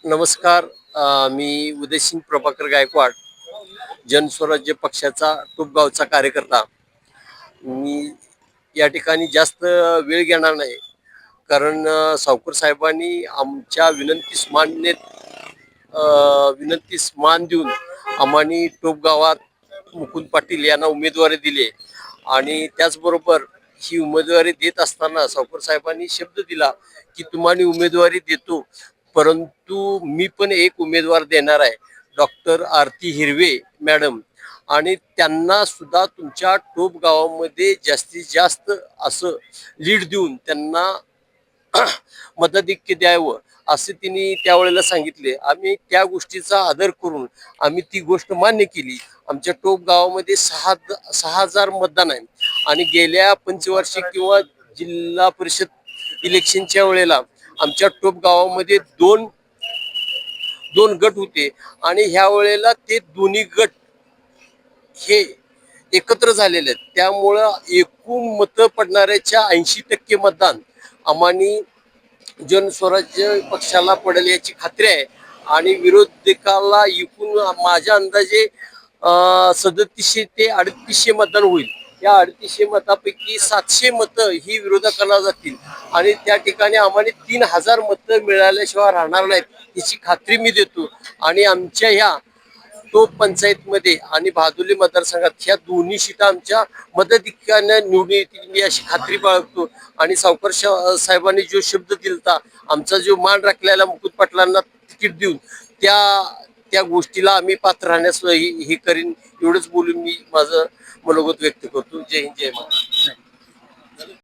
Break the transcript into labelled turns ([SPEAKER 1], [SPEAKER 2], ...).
[SPEAKER 1] नमस्कार. मी उदयसिंग प्रभाकर गायकवाड, जनस्वराज्य पक्षाचा टोपगावचा कार्यकर्ता. मी या ठिकाणी जास्त वेळ घेणार नाही, कारण सावकर साहेबांनी आमच्या विनंतीस मान देऊन आम्हानी टोपगावात मुकुंद पाटील यांना उमेदवारी दिली. आणि त्याचबरोबर ही उमेदवारी देत असताना सावकर साहेबांनी शब्द दिला की तुम्हाला उमेदवारी देतो, परंतु मी पण एक उमेदवार देणार आहे, डॉक्टर आरती हिरवे मॅडम. आणि त्यांना सुद्धा तुमच्या टोप गावामध्ये जास्तीत जास्त असं लीड देऊन त्यांना मताधिक्य द्यावं असे तिने त्यावेळेला सांगितले. आम्ही त्या गोष्टीचा आदर करून आम्ही ती गोष्ट मान्य केली. आमच्या टोप गावामध्ये 6,000 मतदान आहे. आणि गेल्या पंचवार्षिक किंवा जिल्हा परिषद इलेक्शनच्या वेळेला आमच्या टोप गावामध्ये दोन दोन गट होते. आणि ह्या वेळेला ते दोन्ही गट हे एकत्र झालेले आहेत. त्यामुळं एकूण मतं पडणाऱ्याच्या 80% मतदान आम्हानी जनस्वराज्य पक्षाला पडेल याची खात्री आहे. आणि विरोधकाला एकूण माझ्या अंदाजे 3700 ते 3800 मतदान होईल. या 3800 मतापैकी 700 मतं ही विरोधकाला जातील. आणि त्या ठिकाणी आम्हाला 3000 मतं मिळाल्याशिवाय राहणार नाहीत याची खात्री मी देतो. आणि आमच्या ह्या टोप पंचायतमध्ये आणि भादोली मतदारसंघात ह्या दोन्ही सीटा आमच्या मताधिक्याने निवडून येतील मी अशी खात्री बाळगतो. आणि सावकर साहेबांनी जो शब्द दिलता, आमचा जो मान राखलेला मुकुंद पाटलांना तिकीट देऊन, त्या त्या गोष्टीला आम्ही पात्र राहण्यास हे करीन. एवढंच बोलून मी माझं मनोगत व्यक्त करतो. जय हिंद, जय महाराष्ट्र.